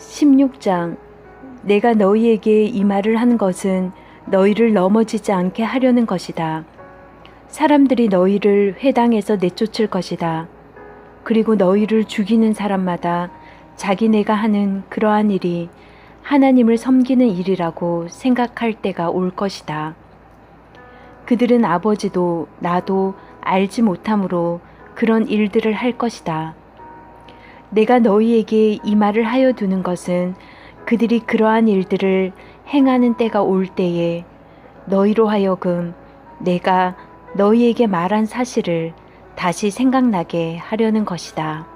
16장. 내가 너희에게 이 말을 한 것은 너희를 넘어지지 않게 하려는 것이다. 사람들이 너희를 회당에서 내쫓을 것이다. 그리고 너희를 죽이는 사람마다 자기네가 하는 그러한 일이 하나님을 섬기는 일이라고 생각할 때가 올 것이다. 그들은 아버지도 나도 알지 못함으로 그런 일들을 할 것이다. 내가 너희에게 이 말을 하여 두는 것은 그들이 그러한 일들을 행하는 때가 올 때에 너희로 하여금 내가 너희에게 말한 사실을 다시 생각나게 하려는 것이다.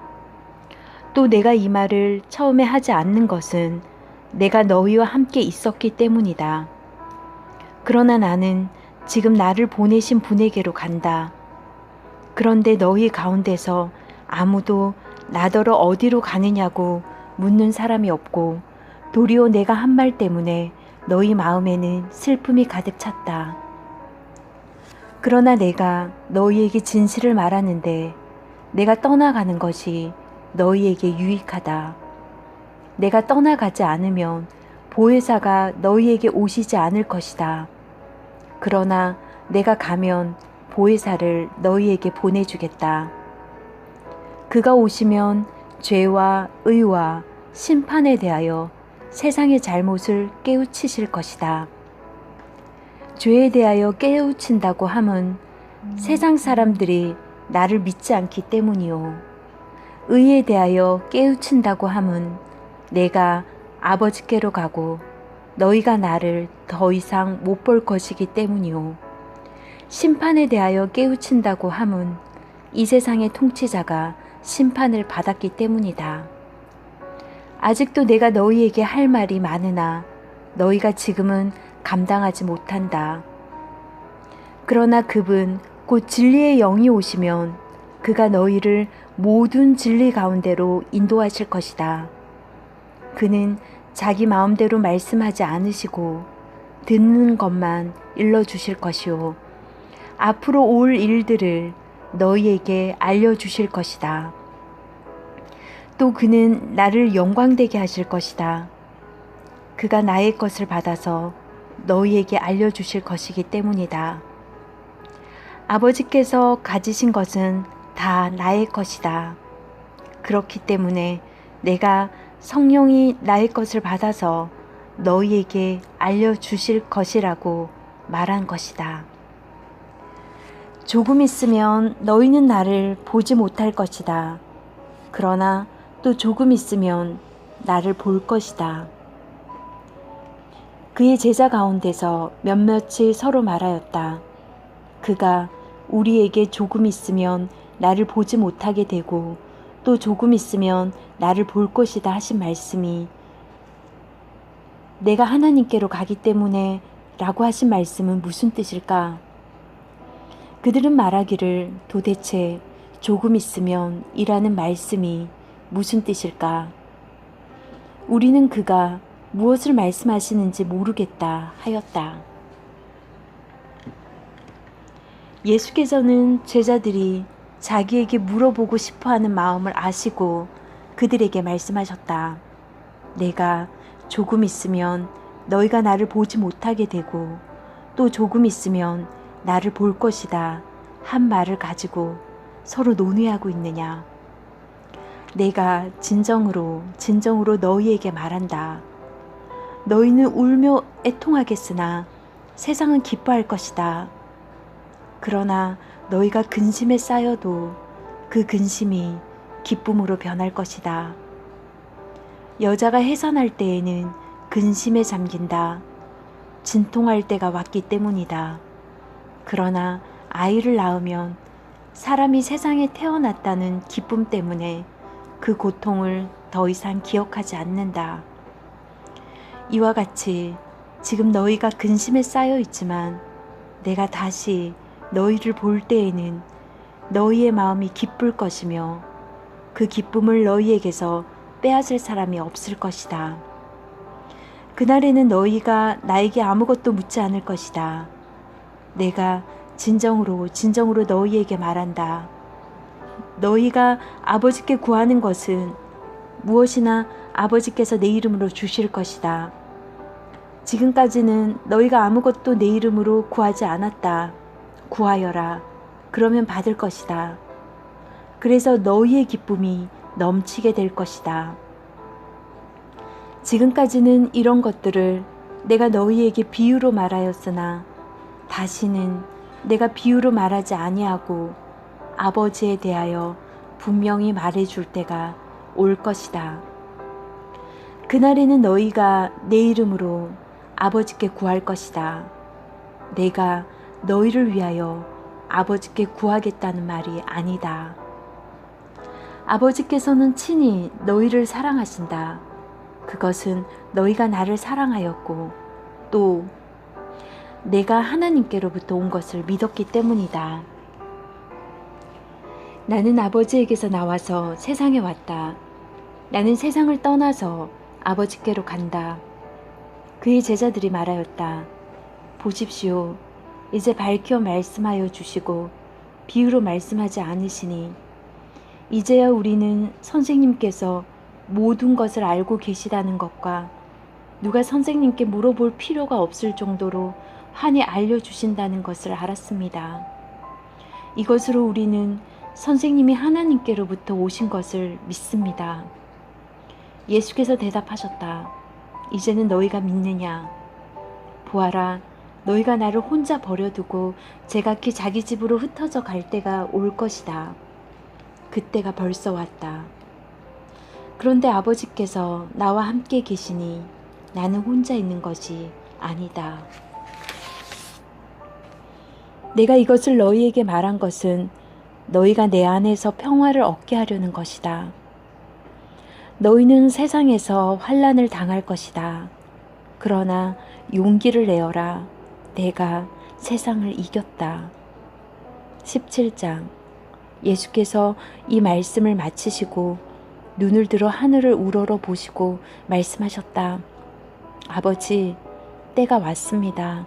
또 내가 이 말을 처음에 하지 않는 것은 내가 너희와 함께 있었기 때문이다. 그러나 나는 지금 나를 보내신 분에게로 간다. 그런데 너희 가운데서 아무도 나더러 어디로 가느냐고 묻는 사람이 없고 도리어 내가 한 말 때문에 너희 마음에는 슬픔이 가득 찼다. 그러나 내가 너희에게 진실을 말하는데 내가 떠나가는 것이 너희에게 유익하다. 내가 떠나가지 않으면 보혜사가 너희에게 오시지 않을 것이다. 그러나 내가 가면 보혜사를 너희에게 보내주겠다. 그가 오시면 죄와 의와 심판에 대하여 세상의 잘못을 깨우치실 것이다. 죄에 대하여 깨우친다고 함은 세상 사람들이 나를 믿지 않기 때문이요. 의에 대하여 깨우친다고 함은 내가 아버지께로 가고 너희가 나를 더 이상 못 볼 것이기 때문이요. 심판에 대하여 깨우친다고 함은 이 세상의 통치자가 심판을 받았기 때문이다. 아직도 내가 너희에게 할 말이 많으나 너희가 지금은 감당하지 못한다. 그러나 그분 곧 진리의 영이 오시면 그가 너희를 모든 진리 가운데로 인도하실 것이다. 그는 자기 마음대로 말씀하지 않으시고 듣는 것만 일러주실 것이요. 앞으로 올 일들을 너희에게 알려주실 것이다. 또 그는 나를 영광되게 하실 것이다. 그가 나의 것을 받아서 너희에게 알려주실 것이기 때문이다. 아버지께서 가지신 것은 다 나의 것이다. 그렇기 때문에 내가 성령이 나의 것을 받아서 너희에게 알려주실 것이라고 말한 것이다. 조금 있으면 너희는 나를 보지 못할 것이다. 그러나 또 조금 있으면 나를 볼 것이다. 그의 제자 가운데서 몇몇이 서로 말하였다. 그가 우리에게 조금 있으면 나를 보지 못하게 되고 또 조금 있으면 나를 볼 것이다 하신 말씀이 내가 하나님께로 가기 때문에 라고 하신 말씀은 무슨 뜻일까? 그들은 말하기를 도대체 조금 있으면 이라는 말씀이 무슨 뜻일까? 우리는 그가 무엇을 말씀하시는지 모르겠다 하였다. 예수께서는 제자들이 자기에게 물어보고 싶어하는 마음을 아시고 그들에게 말씀하셨다. 내가 조금 있으면 너희가 나를 보지 못하게 되고 또 조금 있으면 나를 볼 것이다 한 말을 가지고 서로 논의하고 있느냐? 내가 진정으로 너희에게 말한다. 너희는 울며 애통하겠으나 세상은 기뻐할 것이다. 그러나 너희가 근심에 쌓여도 그 근심이 기쁨으로 변할 것이다. 여자가 해산할 때에는 근심에 잠긴다. 진통할 때가 왔기 때문이다. 그러나 아이를 낳으면 사람이 세상에 태어났다는 기쁨 때문에 그 고통을 더 이상 기억하지 않는다. 이와 같이 지금 너희가 근심에 쌓여 있지만 내가 다시 너희를 볼 때에는 너희의 마음이 기쁠 것이며 그 기쁨을 너희에게서 빼앗을 사람이 없을 것이다. 그날에는 너희가 나에게 아무것도 묻지 않을 것이다. 내가 진정으로 너희에게 말한다. 너희가 아버지께 구하는 것은 무엇이나 아버지께서 내 이름으로 주실 것이다. 지금까지는 너희가 아무것도 내 이름으로 구하지 않았다. 구하여라. 그러면 받을 것이다. 그래서 너희의 기쁨이 넘치게 될 것이다. 지금까지는 이런 것들을 내가 너희에게 비유로 말하였으나 다시는 내가 비유로 말하지 아니하고 아버지에 대하여 분명히 말해줄 때가 올 것이다. 그날에는 너희가 내 이름으로 아버지께 구할 것이다. 내가 너희를 위하여 아버지께 구하겠다는 말이 아니다. 아버지께서는 친히 너희를 사랑하신다. 그것은 너희가 나를 사랑하였고 또 내가 하나님께로부터 온 것을 믿었기 때문이다. 나는 아버지에게서 나와서 세상에 왔다. 나는 세상을 떠나서 아버지께로 간다. 그의 제자들이 말하였다. 보십시오. 이제 밝혀 말씀하여 주시고 비유로 말씀하지 않으시니 이제야 우리는 선생님께서 모든 것을 알고 계시다는 것과 누가 선생님께 물어볼 필요가 없을 정도로 환히 알려주신다는 것을 알았습니다. 이것으로 우리는 선생님이 하나님께로부터 오신 것을 믿습니다. 예수께서 대답하셨다. 이제는 너희가 믿느냐? 보아라, 너희가 나를 혼자 버려두고 제각기 자기 집으로 흩어져 갈 때가 올 것이다. 그때가 벌써 왔다. 그런데 아버지께서 나와 함께 계시니 나는 혼자 있는 것이 아니다. 내가 이것을 너희에게 말한 것은 너희가 내 안에서 평화를 얻게 하려는 것이다. 너희는 세상에서 환난을 당할 것이다. 그러나 용기를 내어라. 내가 세상을 이겼다. 17장. 예수께서 이 말씀을 마치시고 눈을 들어 하늘을 우러러 보시고 말씀하셨다. 아버지, 때가 왔습니다.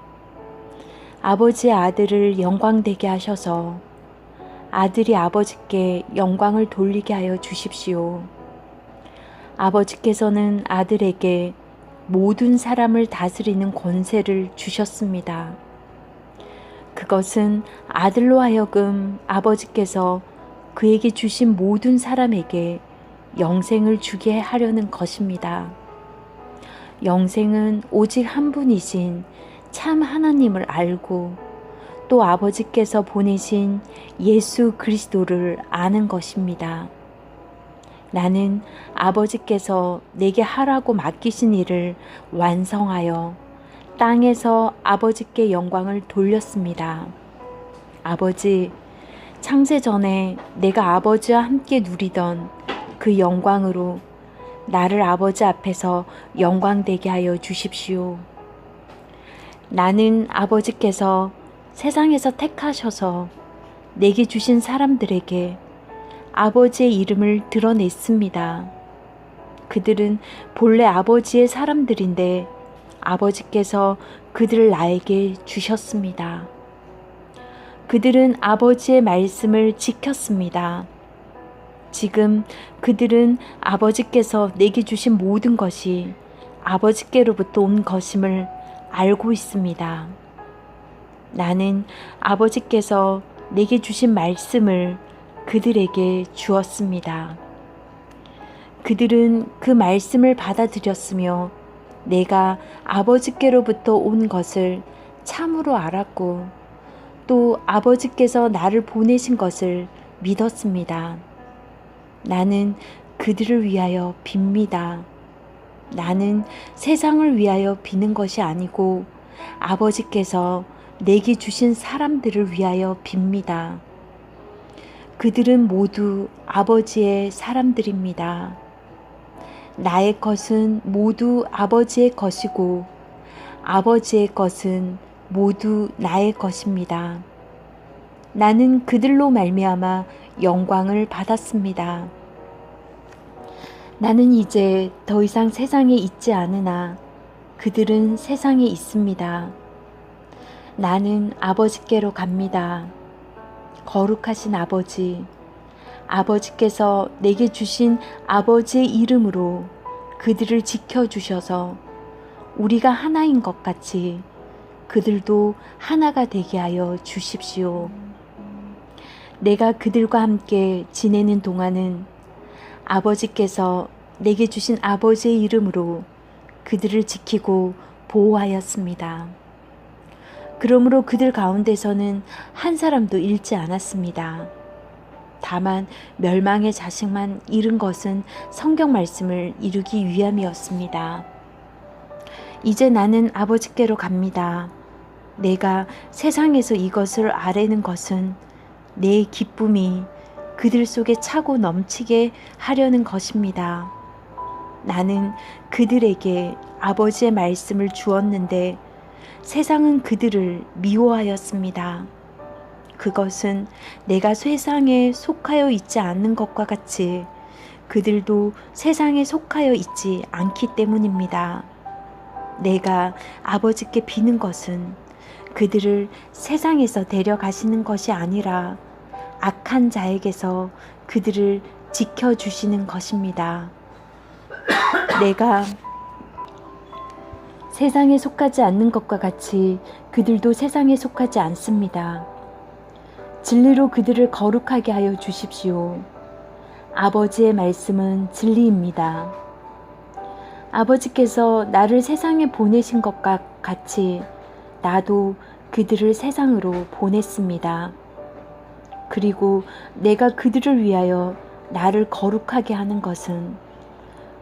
아버지의 아들을 영광되게 하셔서 아들이 아버지께 영광을 돌리게 하여 주십시오. 아버지께서는 아들에게 모든 사람을 다스리는 권세를 주셨습니다. 그것은 아들로 하여금 아버지께서 그에게 주신 모든 사람에게 영생을 주게 하려는 것입니다. 영생은 오직 한 분이신 참 하나님을 알고 또 아버지께서 보내신 예수 그리스도를 아는 것입니다. 나는 아버지께서 내게 하라고 맡기신 일을 완성하여 땅에서 아버지께 영광을 돌렸습니다. 아버지, 창세 전에 내가 아버지와 함께 누리던 그 영광으로 나를 아버지 앞에서 영광되게 하여 주십시오. 나는 아버지께서 세상에서 택하셔서 내게 주신 사람들에게 아버지의 이름을 드러냈습니다. 그들은 본래 아버지의 사람들인데 아버지께서 그들을 나에게 주셨습니다. 그들은 아버지의 말씀을 지켰습니다. 지금 그들은 아버지께서 내게 주신 모든 것이 아버지께로부터 온 것임을 알고 있습니다. 나는 아버지께서 내게 주신 말씀을 그들에게 주었습니다. 그들은 그 말씀을 받아들였으며 내가 아버지께로부터 온 것을 참으로 알았고 또 아버지께서 나를 보내신 것을 믿었습니다. 나는 그들을 위하여 빕니다. 나는 세상을 위하여 비는 것이 아니고 아버지께서 내게 주신 사람들을 위하여 빕니다. 그들은 모두 아버지의 사람들입니다. 나의 것은 모두 아버지의 것이고 아버지의 것은 모두 나의 것입니다. 나는 그들로 말미암아 영광을 받았습니다. 나는 이제 더 이상 세상에 있지 않으나 그들은 세상에 있습니다. 나는 아버지께로 갑니다. 거룩하신 아버지, 아버지께서 내게 주신 아버지의 이름으로 그들을 지켜주셔서 우리가 하나인 것 같이 그들도 하나가 되게 하여 주십시오. 내가 그들과 함께 지내는 동안은 아버지께서 내게 주신 아버지의 이름으로 그들을 지키고 보호하였습니다. 그러므로 그들 가운데서는 한 사람도 잃지 않았습니다. 다만 멸망의 자식만 잃은 것은 성경 말씀을 이루기 위함이었습니다. 이제 나는 아버지께로 갑니다. 내가 세상에서 이것을 아뢰는 것은 내 기쁨이 그들 속에 차고 넘치게 하려는 것입니다. 나는 그들에게 아버지의 말씀을 주었는데 세상은 그들을 미워하였습니다. 그것은 내가 세상에 속하여 있지 않는 것과 같이 그들도 세상에 속하여 있지 않기 때문입니다. 내가 아버지께 비는 것은 그들을 세상에서 데려가시는 것이 아니라 악한 자에게서 그들을 지켜주시는 것입니다. 내가 세상에 속하지 않는 것과 같이 그들도 세상에 속하지 않습니다. 진리로 그들을 거룩하게 하여 주십시오. 아버지의 말씀은 진리입니다. 아버지께서 나를 세상에 보내신 것과 같이 나도 그들을 세상으로 보냈습니다. 그리고 내가 그들을 위하여 나를 거룩하게 하는 것은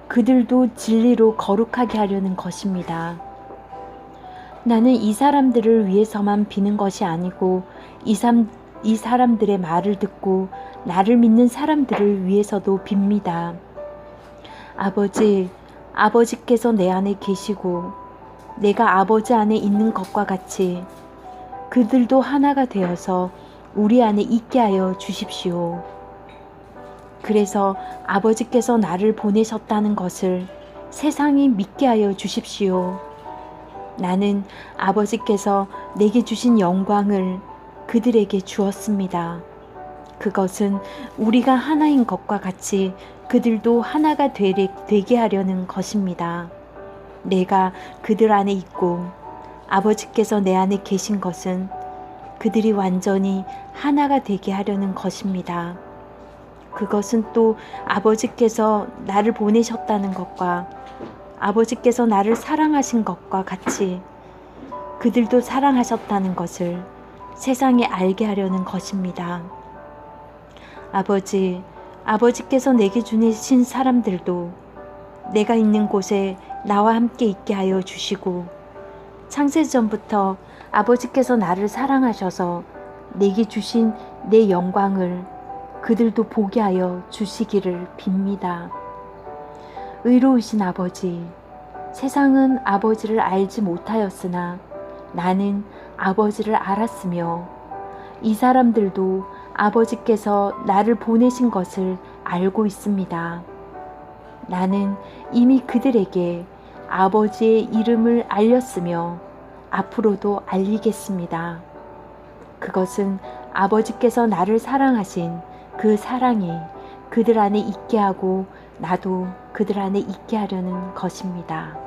그들도 진리로 거룩하게 하려는 것입니다. 나는 이 사람들을 위해서만 비는 것이 아니고 이 사람들의 말을 듣고 나를 믿는 사람들을 위해서도 빕니다. 아버지께서 내 안에 계시고 내가 아버지 안에 있는 것과 같이 그들도 하나가 되어서 우리 안에 있게 하여 주십시오. 그래서 아버지께서 나를 보내셨다는 것을 세상이 믿게 하여 주십시오. 나는 아버지께서 내게 주신 영광을 그들에게 주었습니다. 그것은 우리가 하나인 것과 같이 그들도 하나가 되게 하려는 것입니다. 내가 그들 안에 있고 아버지께서 내 안에 계신 것은 그들이 완전히 하나가 되게 하려는 것입니다. 그것은 또 아버지께서 나를 보내셨다는 것과 아버지께서 나를 사랑하신 것과 같이 그들도 사랑하셨다는 것을 세상에 알게 하려는 것입니다. 아버지께서 내게 주신 사람들도 내가 있는 곳에 나와 함께 있게 하여 주시고 창세전부터 아버지께서 나를 사랑하셔서 내게 주신 내 영광을 그들도 보게 하여 주시기를 빕니다. 의로우신 아버지, 세상은 아버지를 알지 못하였으나 나는 아버지를 알았으며 이 사람들도 아버지께서 나를 보내신 것을 알고 있습니다. 나는 이미 그들에게 아버지의 이름을 알렸으며 앞으로도 알리겠습니다. 그것은 아버지께서 나를 사랑하신 그 사랑이 그들 안에 있게 하고 나도 그들 안에 있게 하려는 것입니다.